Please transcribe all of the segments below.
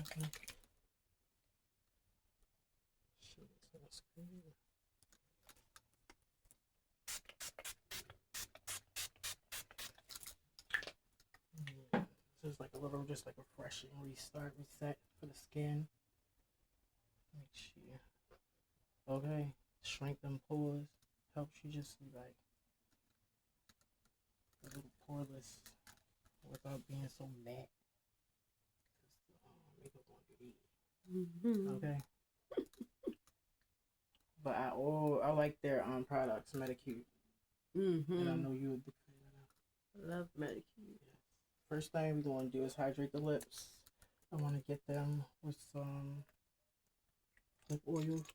can show this on the screen. Yeah. This is like a little, just like a refreshing restart, reset for the skin. Make sure. Okay. Shrink them pores. Helps you just see like a little poreless without being so matte. Makeup on your. Okay. But I like their products, Medicube. And I know you're a big fan of them. Love Medicube. First thing we're gonna do is hydrate the lips. I want to get them with some lip oil.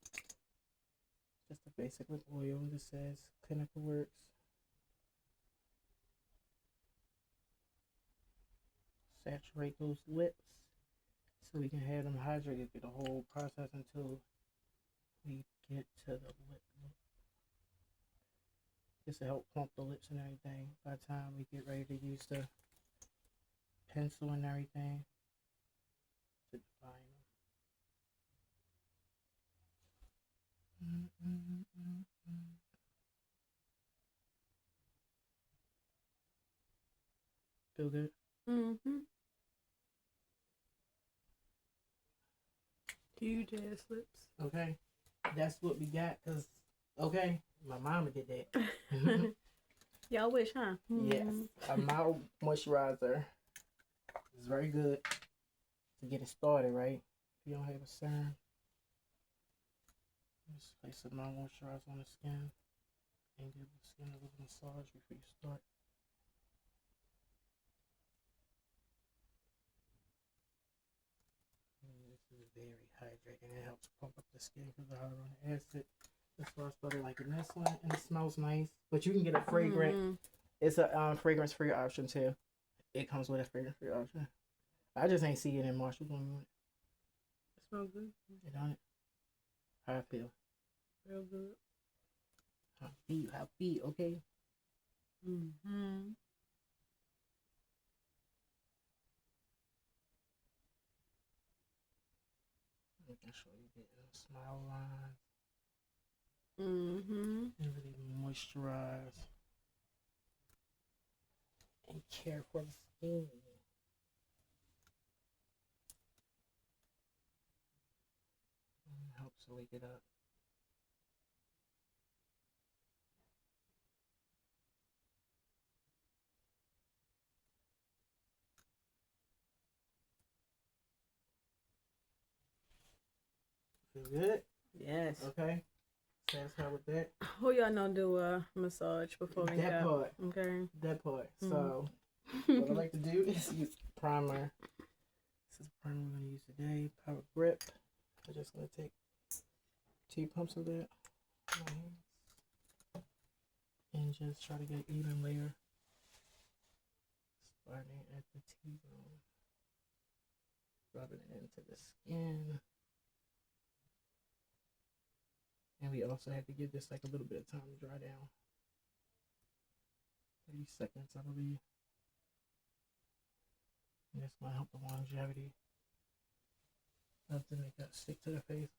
Just a basic lip oil. This says Clinical Works. Saturate those lips so we can have them hydrated through the whole process until we get to the lip look. Just to help plump the lips and everything by the time we get ready to use the pencil and everything to define them. Feel good? Huge ass lips. Okay. That's what we got, because, okay, my mama did that. Y'all wish, huh? Yes. A mild moisturizer is very good to get it started, right? If you don't have a serum, just place some mild moisturizer on the skin and give the skin a little massage before you start. This is very hydrating. It helps pump up the skin because of hyaluronic acid. That's why I started liking this one, and it smells nice. But you can get a fragrant. It's a fragrance-free option too. It comes with a fragrance-free option. I just ain't see it in Marshall. It smells good. You know it? How I feel? Real good. How be, okay? I can show you the smile lines. And really moisturize and care for the skin. And helps wake it up. Feel good? Yes. Okay. Satisfied with that? Who y'all know do a massage before makeup? That part. Okay. That part. So, what I like to do is use primer. This is the primer we're going to use today. Power Grip. I'm just going to take 2 pumps of that. And just try to get an even layer. Starting at the T-zone. Rubbing it into the skin. And we also have to give this like a little bit of time to dry down. 30 seconds, I believe. And this might help the longevity of the makeup stick to the face.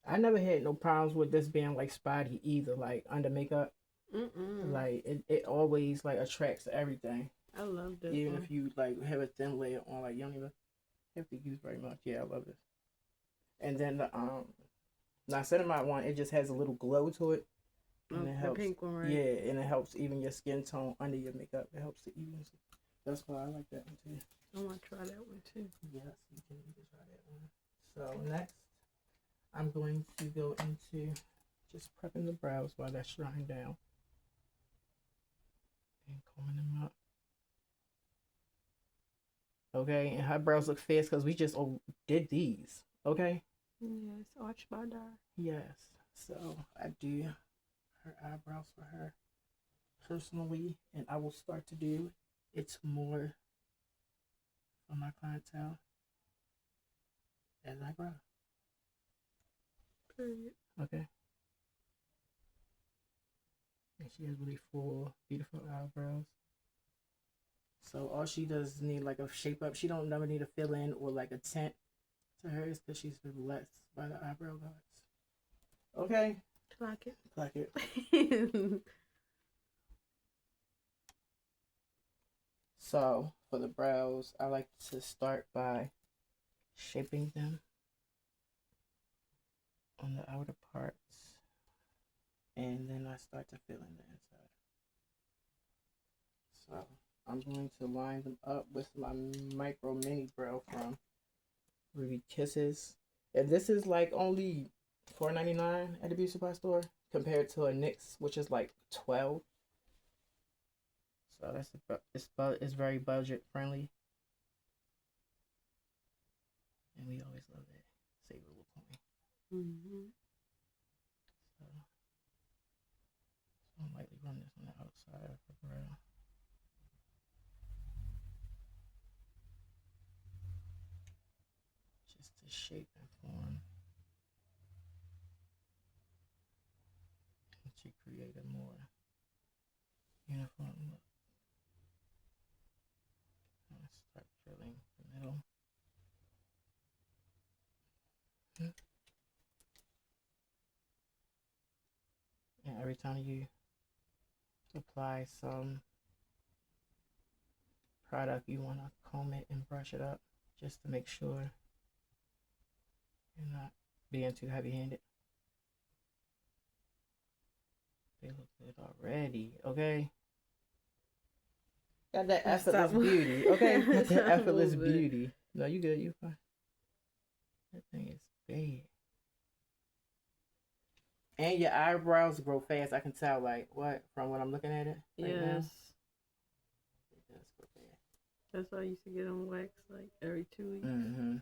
I never had no problems with this being like spotty either, like under makeup. Like it always like attracts everything. I love this. Even if you like have a thin layer on, like you don't even have to use very much. Yeah, I love this. And then the niacinamide one, it just has a little glow to it. And it helps. The pink one, right? Yeah, and it helps even your skin tone under your makeup. It helps to even. That's why I like that one too. I want to try that one too. Yes, you can try that one. So next, I'm going to go into just prepping the brows while that's drying down. And combing them up. Okay, and her brows look fast because we just did these. Okay? Yes, arch by dar. Yes. So I do her eyebrows for her personally, and I will start to do it's more for my clientele as I grow. Period. Okay. And she has really full, beautiful eyebrows. So all she does need like a shape up. She don't never need a fill in or like a tint to hers because she's blessed by the eyebrow gods. Okay. Clock it. Clock it. So for the brows, I like to start by shaping them on the outer parts, and then I start to fill in the inside. So I'm going to line them up with my micro mini brow from Ruby Kisses, and this is like only $4.99 at the beauty supply store compared to a NYX, which is like $12. So it's very budget friendly, and we always love that. Save a little coin. Mm-hmm. So I'll lightly run this on the outside of the brow. Just to shape and form. And to create a more uniform look. I'll start filling the middle. And every time you apply some product, you want to comb it and brush it up just to make sure you're not being too heavy-handed. They look good already, okay? Got that effortless beauty, okay? Got that effortless beauty. No, you good, you fine. That thing is big. And your eyebrows grow fast. I can tell, like, what, from what I'm looking at it right now. Yes. It does grow fast. That's why I used to get them waxed like every 2 weeks. Mm-hmm.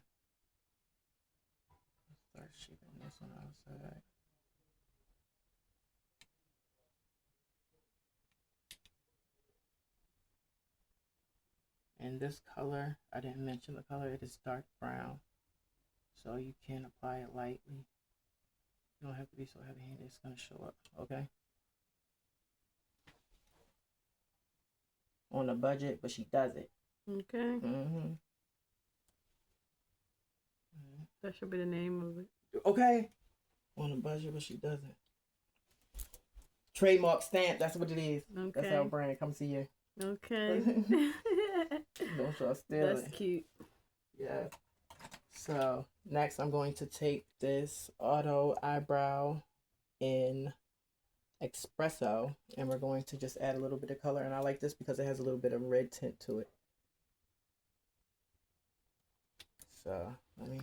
Start shaping this on the outside. And this color, I didn't mention the color, it is dark brown. So you can apply it lightly. You don't have to be so heavy-handed, it's going to show up, okay? On a budget, but she does it. Okay. Mm-hmm. That should be the name of it. Okay. On a budget, but she does it. Trademark stamp, that's what it is. Okay. That's our brand. Come see you. Okay. Don't try to steal it. That's cute. Yeah. So next I'm going to take this auto eyebrow in espresso, and we're going to just add a little bit of color, and I like this because it has a little bit of red tint to it. So let me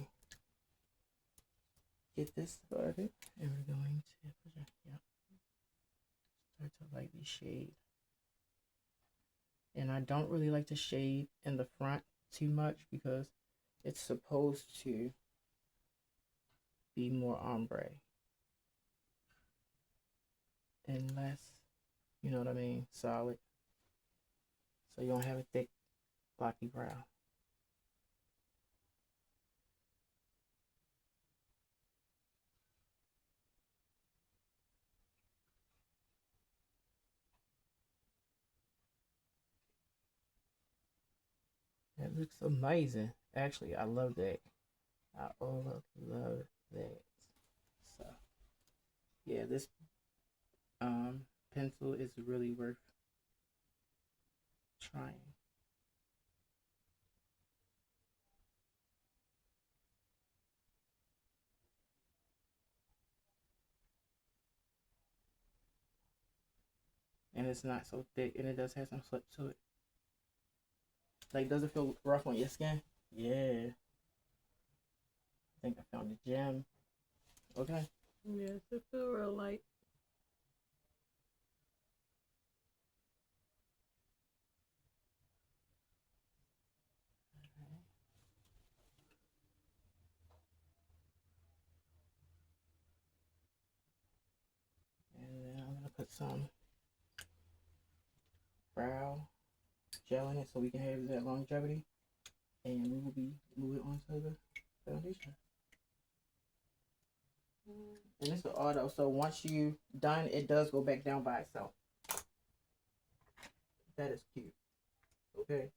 get this started, and we're going to start to lightly shade. And I don't really like to shade in the front too much because it's supposed to be more ombre and less, you know what I mean, solid. So you don't have a thick, blocky brow. It looks amazing. Actually, I love that. I love that. So, yeah, this pencil is really worth trying. And it's not so thick, and it does have some slip to it. Like, does it feel rough on your skin? Yeah. I think I found the gem. Okay. Yes, it feels real light. And then I'm gonna put some brow gel in it so we can have that longevity. And we will be moving on to the foundation. And it's the auto, so once you done, it does go back down by itself. That is cute. Okay.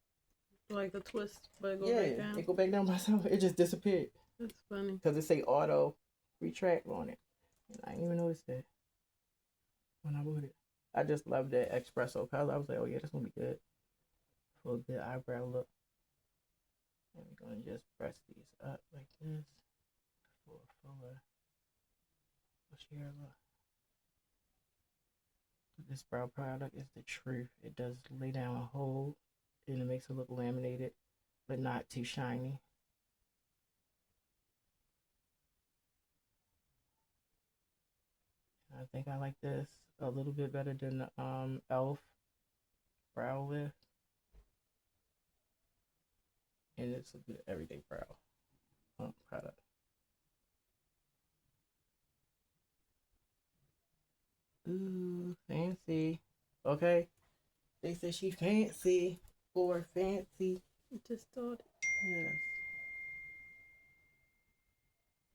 Like the twist, but it go Yeah, back down. it go back down by itself. It just disappeared. That's funny. Because it say auto retract on it. And I didn't even notice that when I bought it. I just love that espresso color. I was like, oh yeah, this gonna be good for a good eyebrow look. And we're gonna just press these up like this for a fuller. What's your look? This brow product is the truth. It does lay down a hold and it makes it look laminated, but not too shiny. I think I like this a little bit better than the Elf brow lift. And it's a good everyday brow product. Ooh, fancy. Okay. They said she fancy or fancy. It just started. Yes.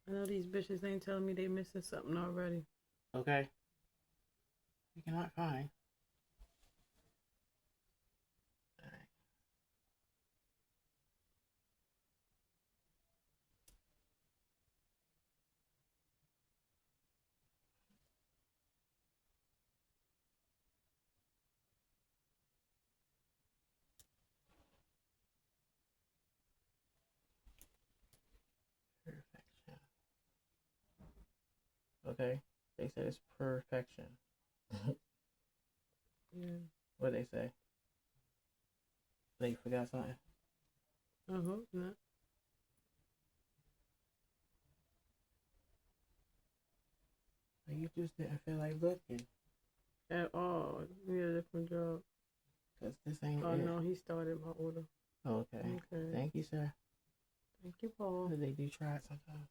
I know these bitches ain't telling me they missing something already. Okay. We cannot find. Alright. Perfection. Okay. They said it's perfection. Yeah. What they say? They forgot something. I hope not. You just didn't feel like looking. At all. We had a different job. Cause this ain't Oh it. no, he started my order. Okay. Okay. Thank you, sir. Thank you, Paul. They do try it sometimes.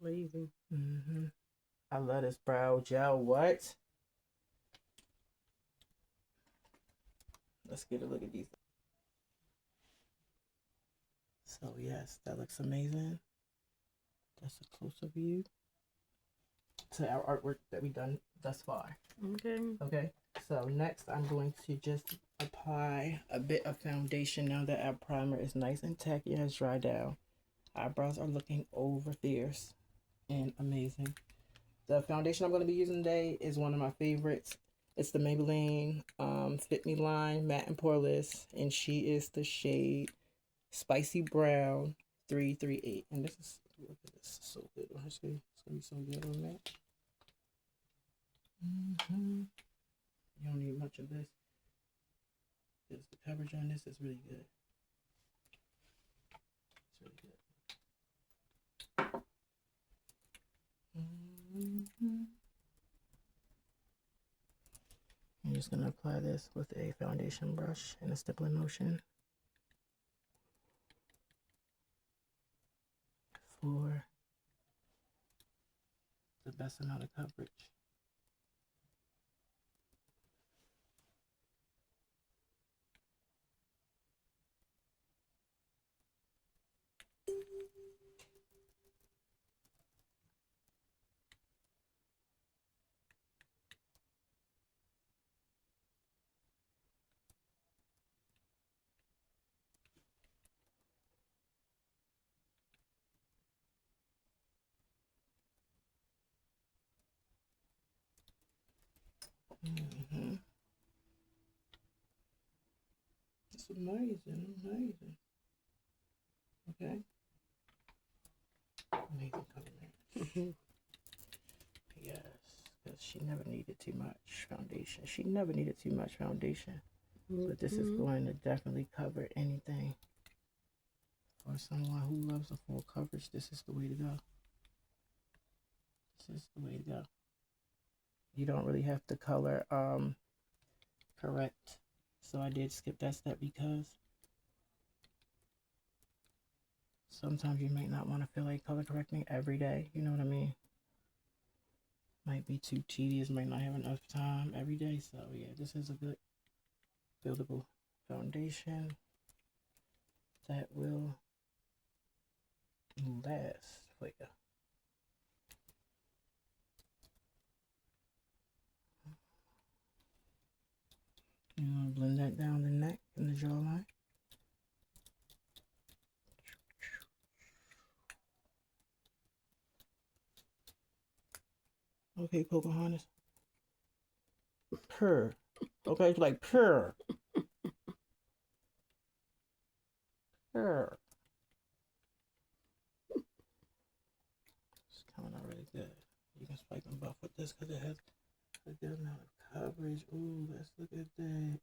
Lazy. Mm-hmm. I love this brow gel. What? Let's get a look at these. So yes, that looks amazing. That's a closer view to our artwork that we've done thus far. Okay. Okay. So next I'm going to just apply a bit of foundation now that our primer is nice and tacky and has dried down. Eyebrows are looking over fierce and amazing. The foundation I'm going to be using today is one of my favorites. It's the Maybelline Fit Me Line Matte and Poreless, and she is the shade Spicy Brown 338. And this is, look at this, so good on her skin. It's going to be so good on that. You don't need much of this because the coverage on this is really good. It's really good. I'm just going to apply this with a foundation brush in a stippling motion for the best amount of coverage. It's amazing, amazing. Okay. Amazing color. Yes, because she never needed too much foundation. She never needed too much foundation. But this is going to definitely cover anything. For someone who loves a full coverage, this is the way to go. This is the way to go. You don't really have to color correct. So I did skip that step because sometimes you might not want to feel like color correcting every day. You know what I mean? Might be too tedious, might not have enough time every day. So yeah, this is a good buildable foundation that will last for you. You want to blend that down the neck. jawline. Okay, Pocahontas. Purr. Okay, it's like purr. Purr. It's coming out really good. You can spike and buff with this because it has a good amount of coverage. Ooh, let's look at that.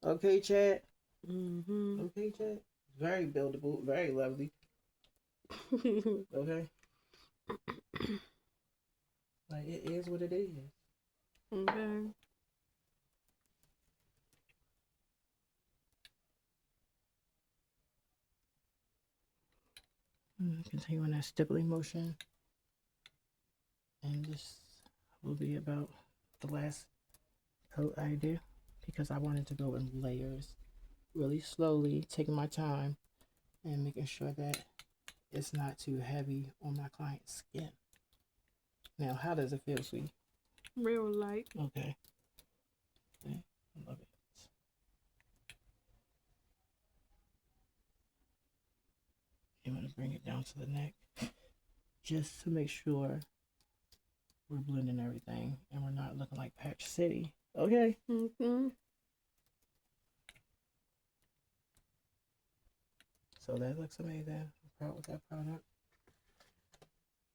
Okay, Chad. Okay, Chad. Very buildable, very lovely. Okay. Like, it is what it is. Okay. Continue on that stippling motion. And this will be about the last coat I do because I wanted to go in layers really slowly, taking my time and making sure that it's not too heavy on my client's skin. Now, how does it feel, sweetie? Real light. Okay. I love it. You want to bring it down to the neck just to make sure we're blending everything and we're not looking like Patch City. Okay. So that looks amazing. I'm proud with that product.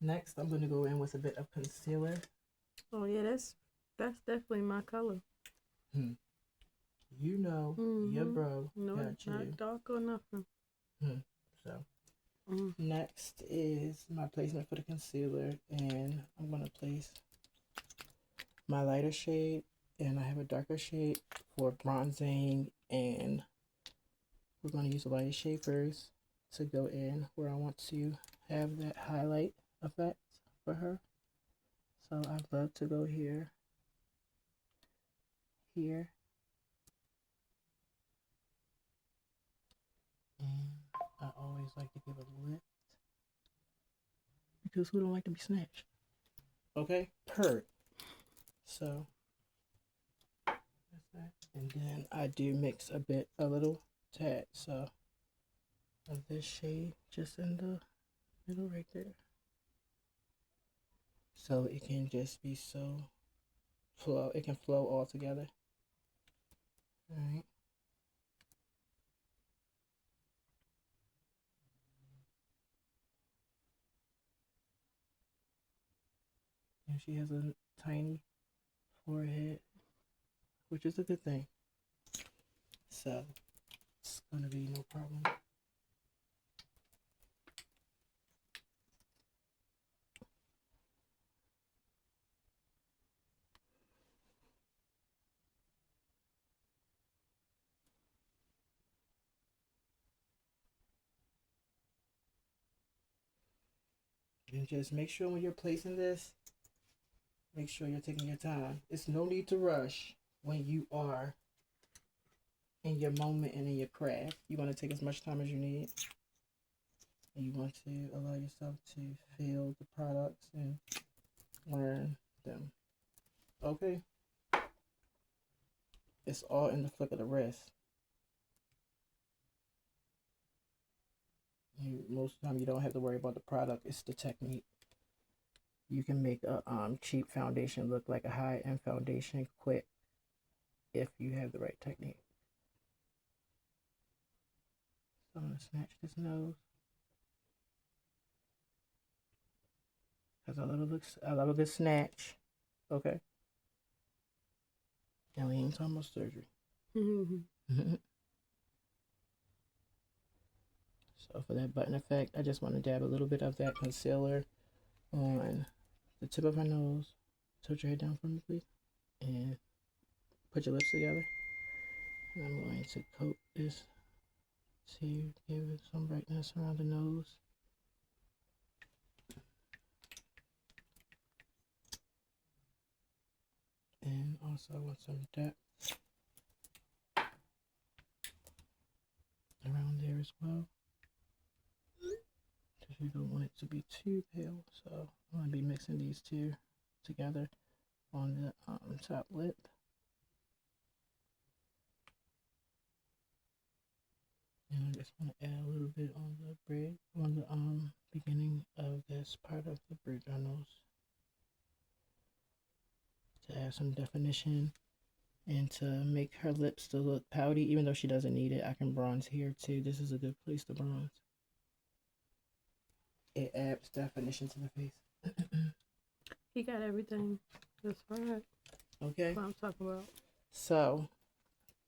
Next, I'm going to go in with a bit of concealer. Oh yeah, that's definitely my color. You know, your bro got you. Not dark or nothing. So next is my placement for the concealer, and I'm going to place my lighter shade, and I have a darker shade for bronzing, and we're going to use the lighter shade first to go in where I want to have that highlight effect for her. So I'd love to go here, here, and I always like to give a lift because who don't like to be snatched? Okay, purr. So that's that, and then I do mix a little tad, so of this shade just in the middle right there, so it can just be so flow. It can flow all together. All right. And she has a tiny forehead, which is a good thing. So it's gonna be no problem. And just make sure when you're placing this, make sure you're taking your time. It's no need to rush when you are in your moment and in your craft. You want to take as much time as you need. And you want to allow yourself to feel the products and learn them. Okay? It's all in the flick of the wrist. Most of the time you don't have to worry about the product. It's the technique. You can make a cheap foundation look like a high-end foundation quick if you have the right technique. So I'm going to snatch this nose. Because I love a good snatch. Okay? And we ain't talking about surgery. So for that button effect, I just want to dab a little bit of that concealer on the tip of my nose. Tilt your head down for me, please. And put your lips together. And I'm going to coat this to give it some brightness around the nose. And also I want some depth around there as well. Because you don't want it to be too pale. So I'm going to be mixing these two together on the top lip. And I just want to add a little bit on the bridge, on the beginning of this part of the bridge on nose, to add some definition and to make her lips to look pouty, even though she doesn't need it. I can bronze here too. This is a good place to bronze. It adds definition to the face. He got everything. That's right. Okay. That's what I'm talking about. So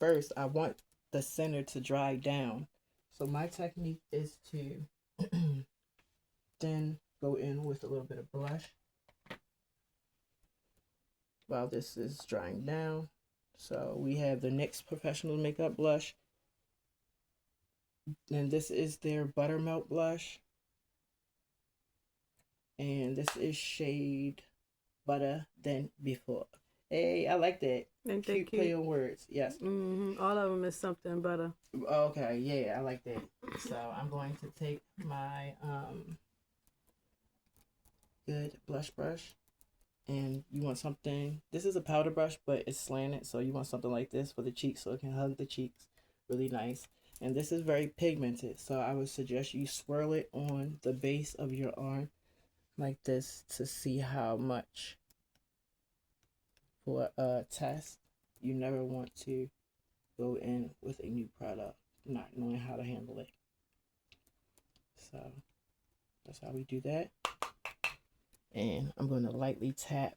first, I want the center to dry down. So my technique is to then go in with a little bit of blush while this is drying down. So we have the NYX Professional Makeup Blush. And this is their Buttermilk Blush. And this is shade Butter Than Before. Hey, I like that. Ain't they Cute play on words. Yes. All of them is something better. Okay, yeah, I like that. So I'm going to take my good blush brush. And you want something, this is a powder brush, but it's slanted, so you want something like this for the cheeks so it can hug the cheeks really nice. And this is very pigmented, so I would suggest you swirl it on the base of your arm like this to see how much. For a test, you never want to go in with a new product not knowing how to handle it. So that's how we do that. And I'm going to lightly tap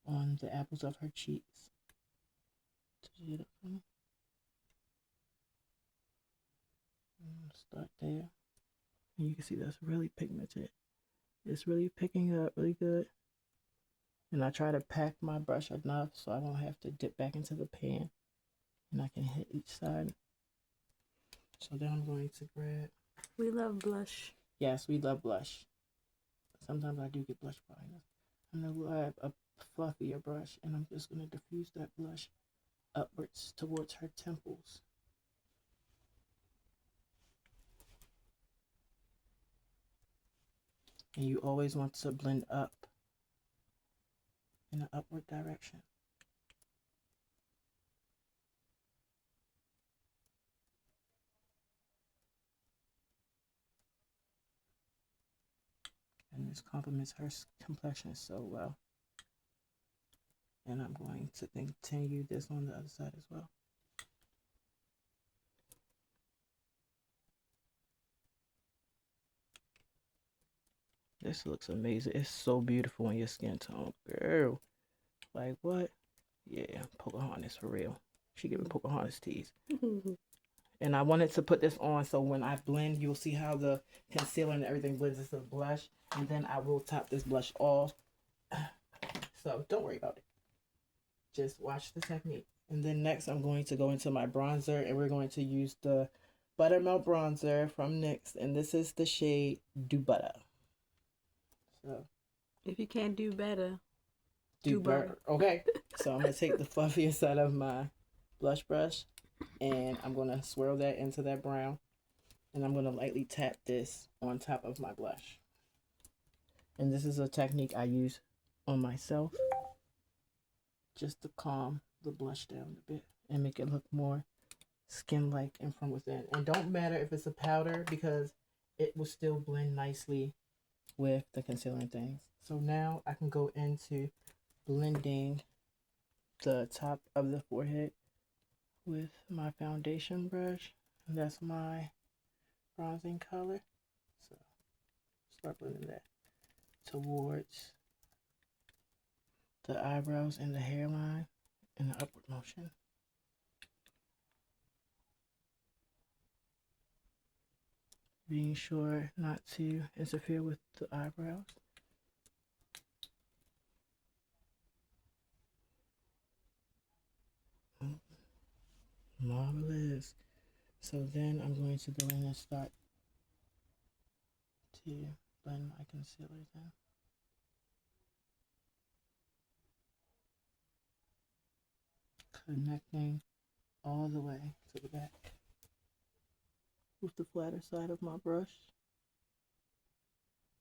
on the apples of her cheeks. Start there. And you can see that's really pigmented. It's really picking up really good. And I try to pack my brush enough so I don't have to dip back into the pan. And I can hit each side. So then I'm going to grab. We love blush. Yes, we love blush. Sometimes I do get blush brightness. I'm going to grab a fluffier brush and I'm just going to diffuse that blush upwards towards her temples. And you always want to blend up in an upward direction. And this complements her complexion so well. And I'm going to continue this on the other side as well. This looks amazing. It's so beautiful in your skin tone, girl. Like what? Yeah, Pocahontas for real. She giving Pocahontas tease. And I wanted to put this on so when I blend, you'll see how the concealer and everything blends into the blush. And then I will top this blush off. So don't worry about it. Just watch the technique. And then next I'm going to go into my bronzer and we're going to use the Buttermilk bronzer from NYX. And this is the shade Do Butter. So if you can't do better, do butter. Okay. So I'm going to take the fluffiest side of my blush brush and I'm going to swirl that into that brown. And I'm going to lightly tap this on top of my blush. And this is a technique I use on myself just to calm the blush down a bit and make it look more skin-like and from within. And don't matter if it's a powder because it will still blend nicely with the concealer and things. So now I can go into blending the top of the forehead with my foundation brush. And that's my bronzing color. So start blending that towards the eyebrows and the hairline in the upward motion. Being sure not to interfere with the eyebrows. Marvelous. So then I'm going to go in and start to blend my concealer in. Connecting all the way to the back with the flatter side of my brush,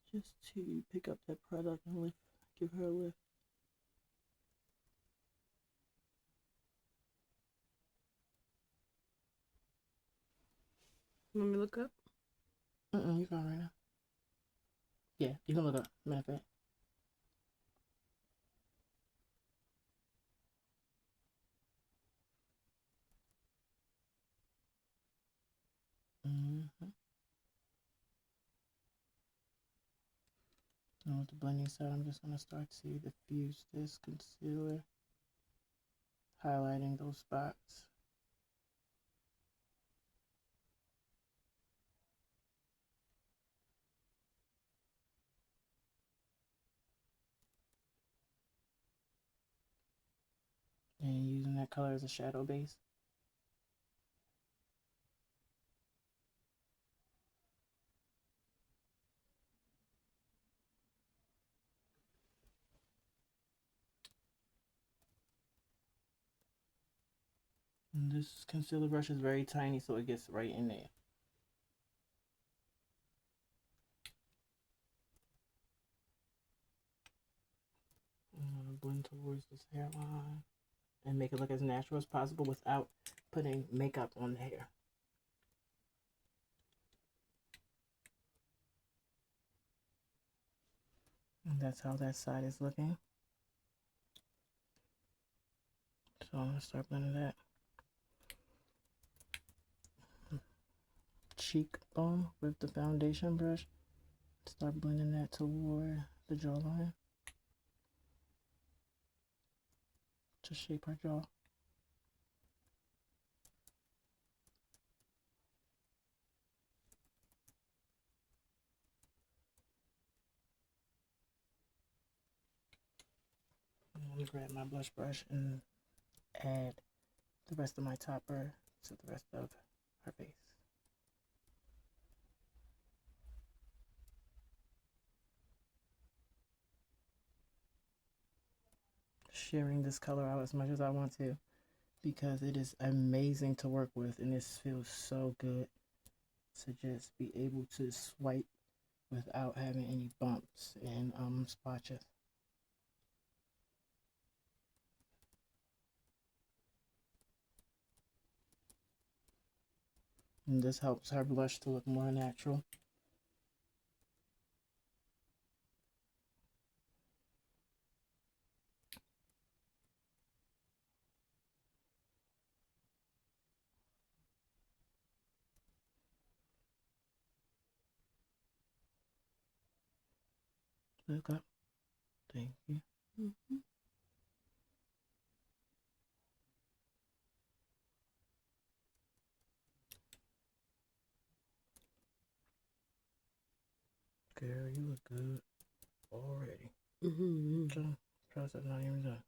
just to pick up that product and lift, give her a lift. Let me look up. You fine right now. Yeah, you can look up. Matter of fact. Mm-hmm. Now with the blending side, I'm just gonna start to diffuse this concealer, highlighting those spots. And using that color as a shadow base. And this concealer brush is very tiny, so it gets right in there. Blend towards this hairline and make it look as natural as possible without putting makeup on the hair. And that's how that side is looking. So I'm gonna start blending that. Cheekbone with the foundation brush. Start blending that toward the jawline to shape our jaw. I'm gonna grab my blush brush and add the rest of my topper to the rest of her face. Sharing this color out as much as I want to because it is amazing to work with and this feels so good to just be able to swipe without having any bumps and splotches. And this helps her blush to look more natural. Look up. Thank you. Mm-hmm. Girl, you look good already. Mm-hmm. So, process not even done.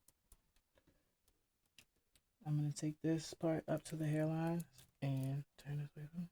I'm going to take this part up to the hairline and turn this way from.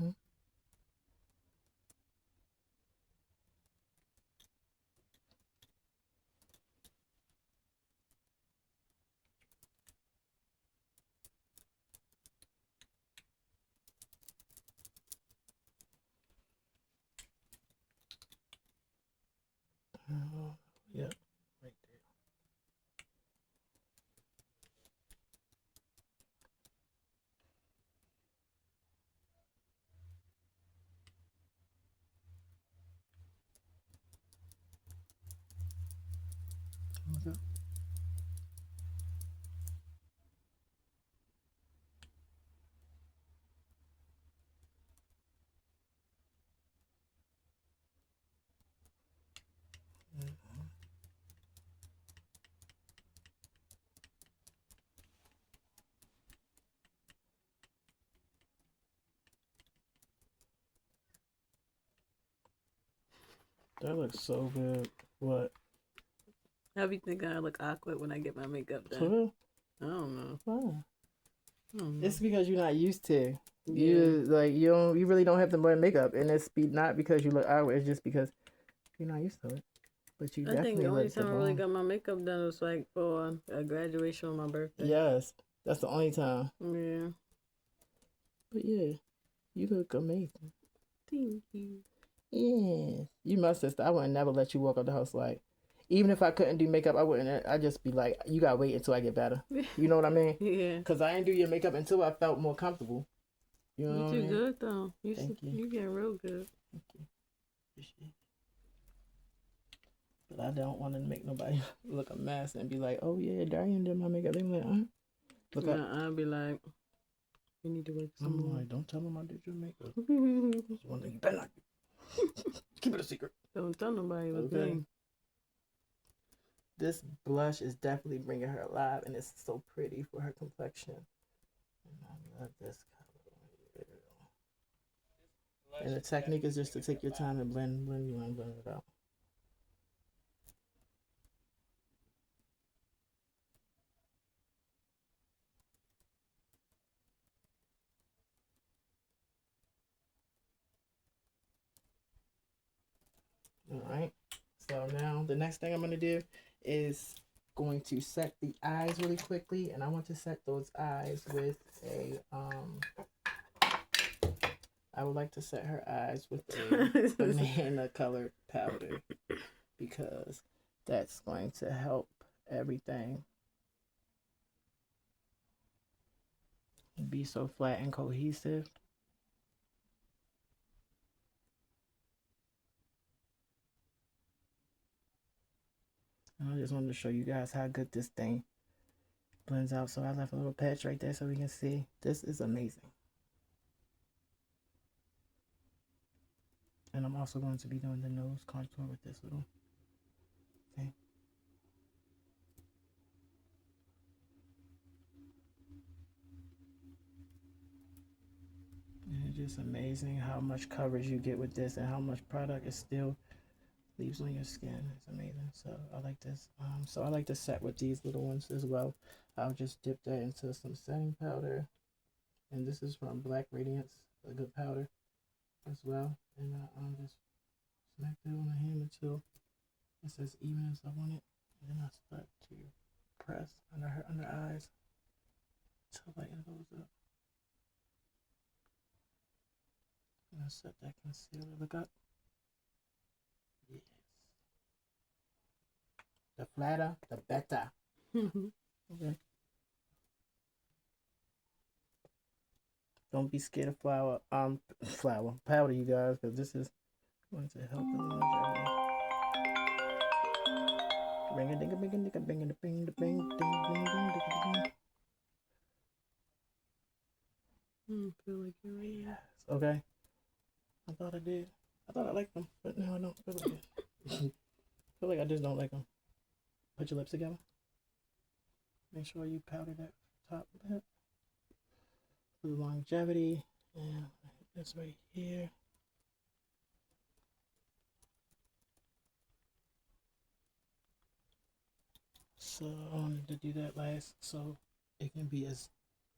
Mm-hmm. Yep, right there. Look up. Mm-hmm. That looks so good. What? I be thinking I look awkward when I get my makeup For done. real? I don't know. Oh. It's because you're not used to. Yeah. You really don't have to blend makeup, and not because you look ugly. It's just because you're not used to it. But you I think definitely the only look the time I really bomb. got my makeup done was like for a graduation on my birthday. Yes, that's the only time. Yeah. But yeah, you look amazing. Thank you. Yes, you my sister. I wouldn't never let you walk out the house like. Even if I couldn't do makeup, I wouldn't. I'd just be like, you gotta wait until I get better. You know what I mean? Yeah. Cause I didn't do your makeup until I felt more comfortable. You know You what I too mean? good though. Thank you. You getting real good. Thank you. Appreciate it. But I don't want to make nobody look a mess and be like, oh yeah, Darian did my makeup. They be like, look up. I'll be like, you need to wait some I'm more. like, don't tell them I did your makeup. That's one thing you better not do. Keep it a secret. Don't tell nobody what's Okay. me. This blush is definitely bringing her alive, and it's so pretty for her complexion. And I love this color. And the technique is just to take your time and blend it out. All right. So now the next thing I'm going to do is going to set the eyes really quickly, and I want to set those eyes with a I would like to set her eyes with a banana colored powder because that's going to help everything be so flat and cohesive. And I just wanted to show you guys how good this thing blends out. So I left a little patch right there so we can see. This is amazing. And I'm also going to be doing the nose contour with this little thing. And it's just amazing how much coverage you get with this and how much product it still leaves on your skin. It's amazing. So I like this. So I like to set with these little ones as well. I'll just dip that into some setting powder. And this is from Black Radiance, a good powder as well. And I'll just smack that on the hand until it's as even as I want it. And then I start to press under her under eyes until light goes up. And I set that concealer. Look up. Yes. The flatter, the better. Okay. Don't be scared of flour powder, you guys, because this is going to help the longevity. Bing a ding a bing a ding a bing a bing a bing ding ding ding ding. Feel like you're ready. Yes. Okay. I thought I did. I thought I liked them, but now I don't feel like it. I feel like I just don't like them. Put your lips together. Make sure you powder that top lip for the longevity. And this right here. So I wanted to do that last so it can be as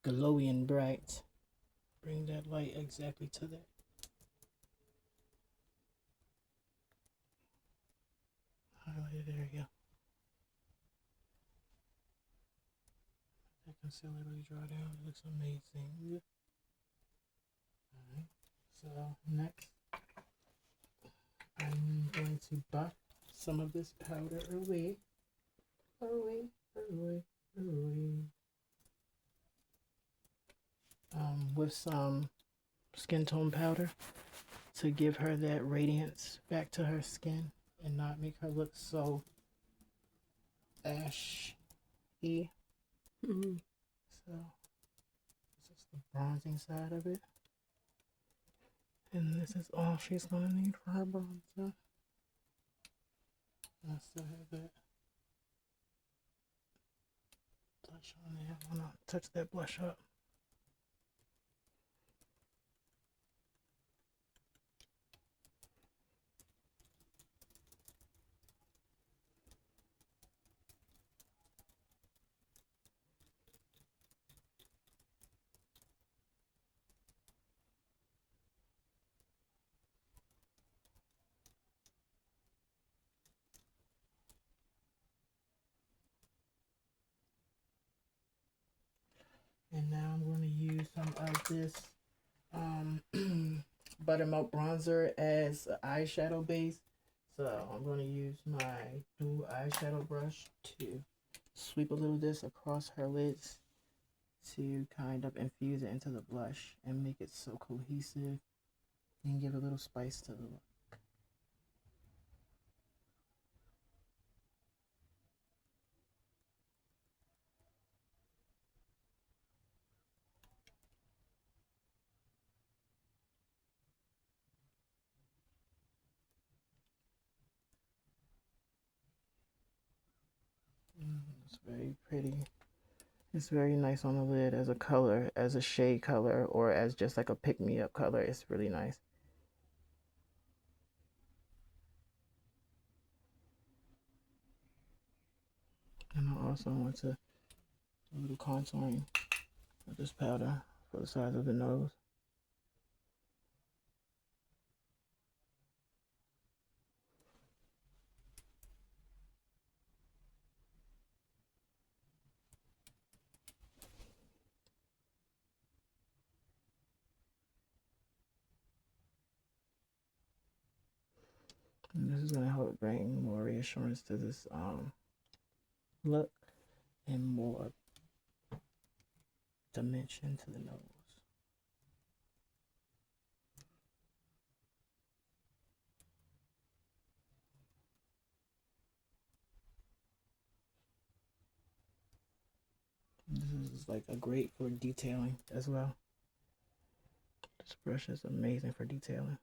glowy and bright. Bring that light exactly to that. Highlighter, there we go. That concealer really draw down. It looks amazing. Alright. So next I'm going to buff some of this powder away. With some skin tone powder to give her that radiance back to her skin and not make her look so ashy. So this is the bronzing side of it. And this is all she's gonna need for her bronzer. I still have that blush on there. I wanna touch that blush up. And now I'm going to use some of this buttermilk bronzer as an eyeshadow base. So I'm going to use my dual eyeshadow brush to sweep a little of this across her lids to kind of infuse it into the blush and make it so cohesive and give a little spice to the look. It's very pretty. It's very nice on the lid as a color, as a shade color, or as just like a pick-me-up color. It's really nice. And I also want to do a little contouring with this powder for the size of the nose. And this is going to help bring more reassurance to this look and more dimension to the nose. This is like a great for detailing as well. This brush is amazing for detailing.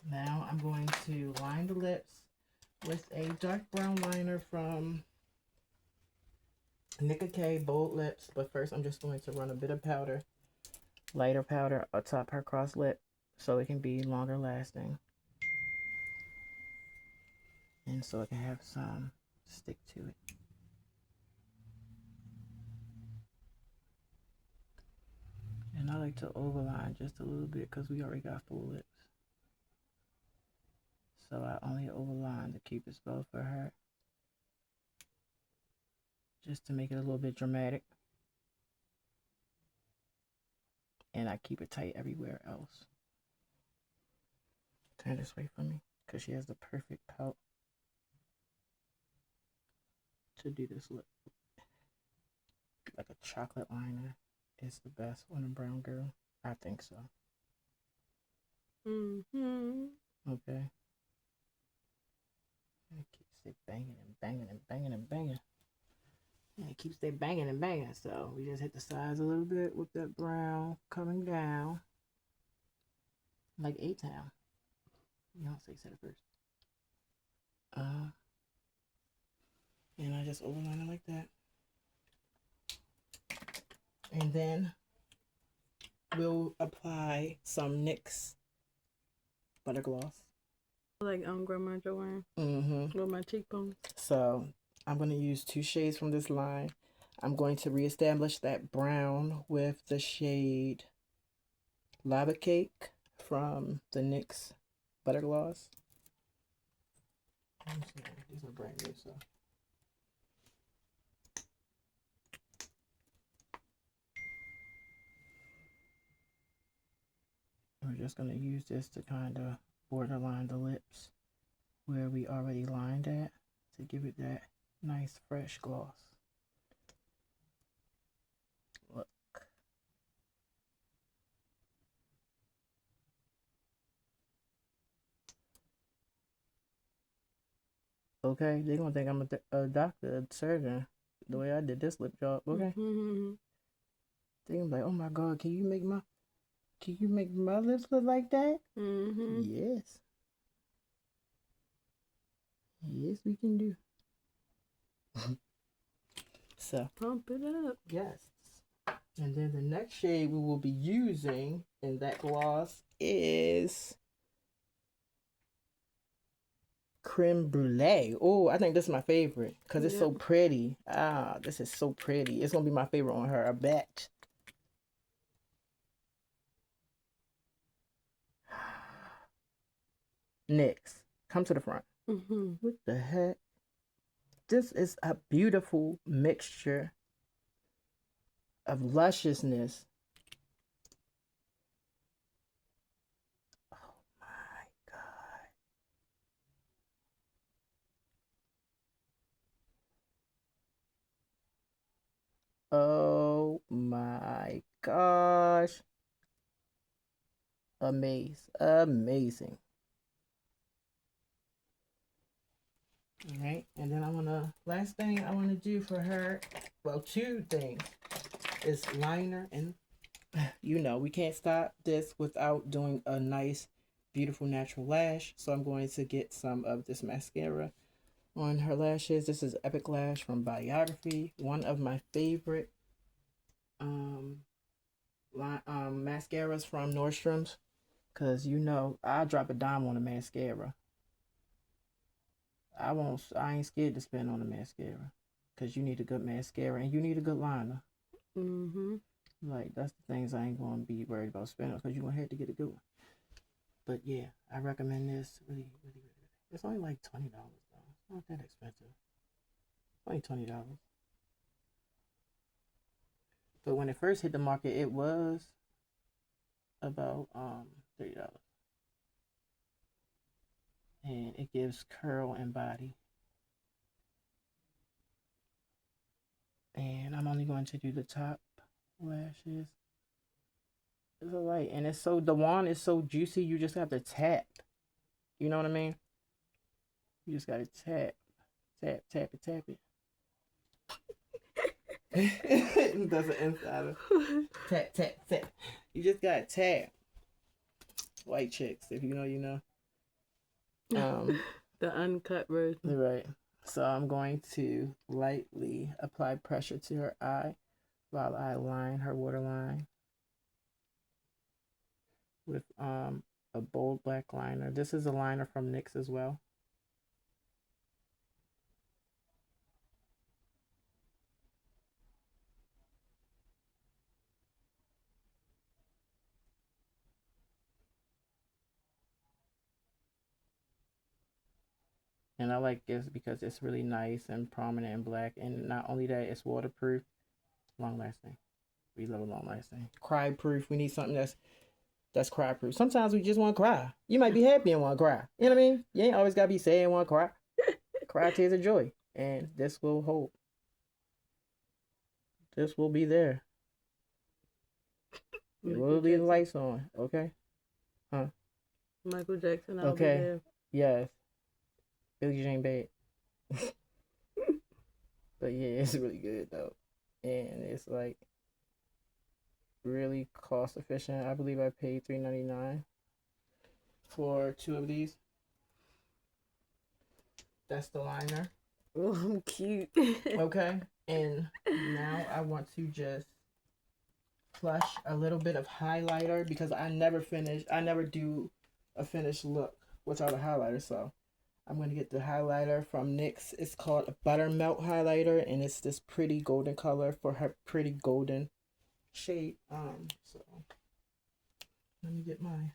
Now I'm going to line the lips with a dark brown liner from Nicka K Bold Lips. But first I'm just going to run a bit of powder, lighter powder, atop her cross lip so it can be longer lasting. And so it can have some stick to it. And I like to overline just a little bit because we already got full lips. So I only overline to keep it spelled for her. Just to make it a little bit dramatic. And I keep it tight everywhere else. Turn this way for me because she has the perfect pout to do this lip. Like a chocolate liner is the best on a brown girl. I think so. Okay. It keeps it banging and banging and banging and banging. And it keeps it banging and banging. So we just hit the sides a little bit with that brown coming down. Like A-Town. Beyonce said it first. And I just overline it like that. And then we'll apply some NYX butter gloss. Like Grandma Joanne. With my cheekbones. So I'm going to use 2 shades from this line. I'm going to reestablish that brown with the shade Lava Cake from the NYX butter gloss. These are brand new, so. We're just going to use this to kind of borderline the lips where we already lined at to give it that nice fresh gloss. Look. Okay, they're going to think I'm a doctor, a surgeon, the way I did this lip job, okay? They're going to be like, oh my God, can you make my lips look like that? Yes. Yes, we can do. So. Pump it up. Yes. And then the next shade we will be using in that gloss is Creme Brulee. Oh, I think this is my favorite because it's so pretty. Ah, this is so pretty. It's going to be my favorite on her, I bet. NYX, come to the front. What the heck? This is a beautiful mixture of lusciousness. Oh my God. Oh my gosh. Amazing. All right, and then last thing I want to do for her, well, two things is liner, and we can't stop this without doing a nice, beautiful natural lash. So I'm going to get some of this mascara on her lashes. This is Epic Lash from Biography, one of my favorite mascaras from Nordstrom's, because I drop a dime on a mascara. I ain't scared to spend on a mascara, because you need a good mascara and you need a good liner. Like, that's the things I ain't going to be worried about spending, because you're going to have to get a good one. But yeah, I recommend this. Really, really, really. It's only like $20 though. It's not that expensive. It's only $20. But when it first hit the market, it was about $30. And it gives curl and body. And I'm only going to do the top lashes. It's alright. And the wand is so juicy, you just have to tap. You know what I mean? You just gotta tap. Tap, tap it, tap it. That's an insider. Tap, tap, tap. You just gotta tap. White chicks, if you know, you know. The uncut version. Right. So I'm going to lightly apply pressure to her eye while I line her waterline with a bold black liner. This is a liner from NYX as well. And I like this because it's really nice and prominent and black. And not only that, it's waterproof, long lasting. We love a long lasting. Cry proof. We need something that's cry proof. Sometimes we just want to cry. You might be happy and want to cry. You know what I mean? You ain't always got to be sad and want to cry. Cry tears of joy. And this will hold. This will be there. It will leave the lights on. Okay? Huh? Michael Jackson, I'll be there. Yes. Billie Jean Bad. But yeah, it's really good though. And it's like really cost efficient. I believe I paid $3.99 for two of these. That's the liner. Oh, I'm cute. Okay. And now I want to just flush a little bit of highlighter, because I never do a finished look without a highlighter. So I'm going to get the highlighter from NYX. It's called a Buttermelt highlighter, and it's this pretty golden color for her pretty golden shade. So let me get my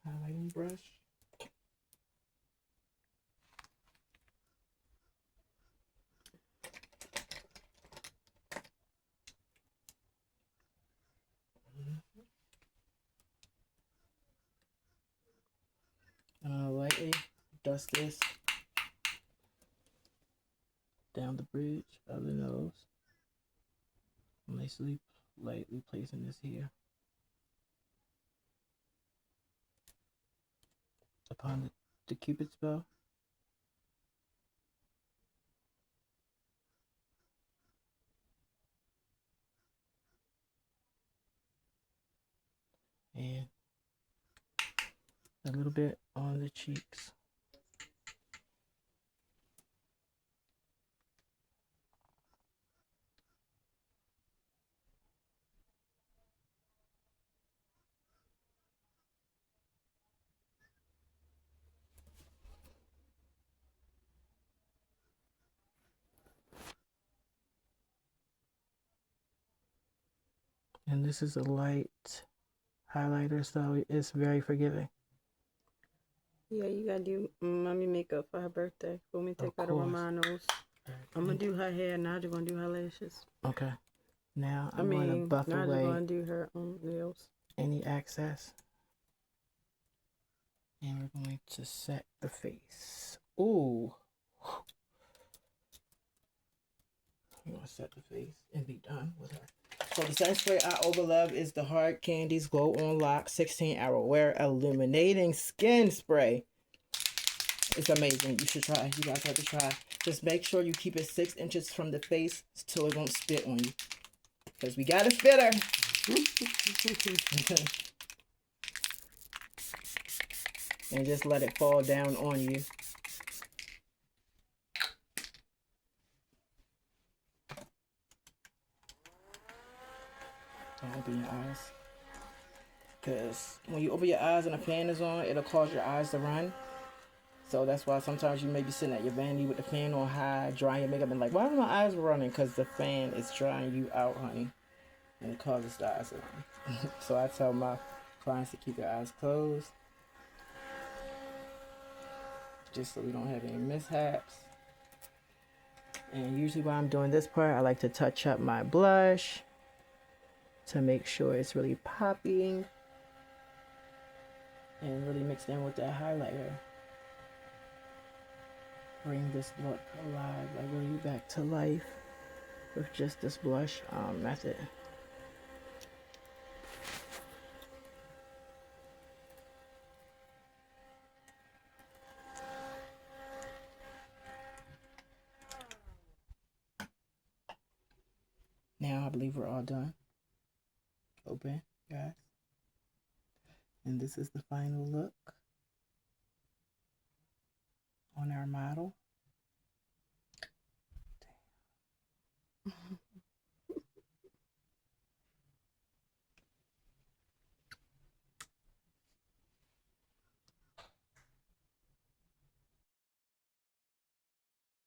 highlighting brush. And I'll lightly dust this down the bridge of the nose. Nicely, lightly placing this here upon the Cupid's bow. And a little bit on the cheeks. And this is a light highlighter, so it's very forgiving. Yeah, you gotta do mommy makeup for her birthday. For me, take her to Romano's. I'm gonna do her hair. Naja gonna do her lashes. Okay. Now I'm going to buff Naja away gonna do her nails. any excess. And we're going to set the face. Ooh. I'm going to set the face and be done with her. So the setting spray I overlove is the Hard Candies Glow On Lock 16-Hour Wear Illuminating Skin Spray. It's amazing. You should try. You guys have to try. Just make sure you keep it 6 inches from the face so it won't spit on you. Because we got to fit her. And just let it fall down on you. Don't open your eyes. Because when you open your eyes and the fan is on, it'll cause your eyes to run. So that's why sometimes you may be sitting at your vanity with the fan on high, drying your makeup, and like, why are my eyes running? Because the fan is drying you out, honey. And it causes the eyes to run. So I tell my clients to keep their eyes closed. Just so we don't have any mishaps. And usually while I'm doing this part, I like to touch up my blush to make sure it's really popping. And really mixed in with that highlighter. Bring this look alive, like bring you back to life with just this blush method. Now I believe we're all done. Open, guys. And this is the final look on our model.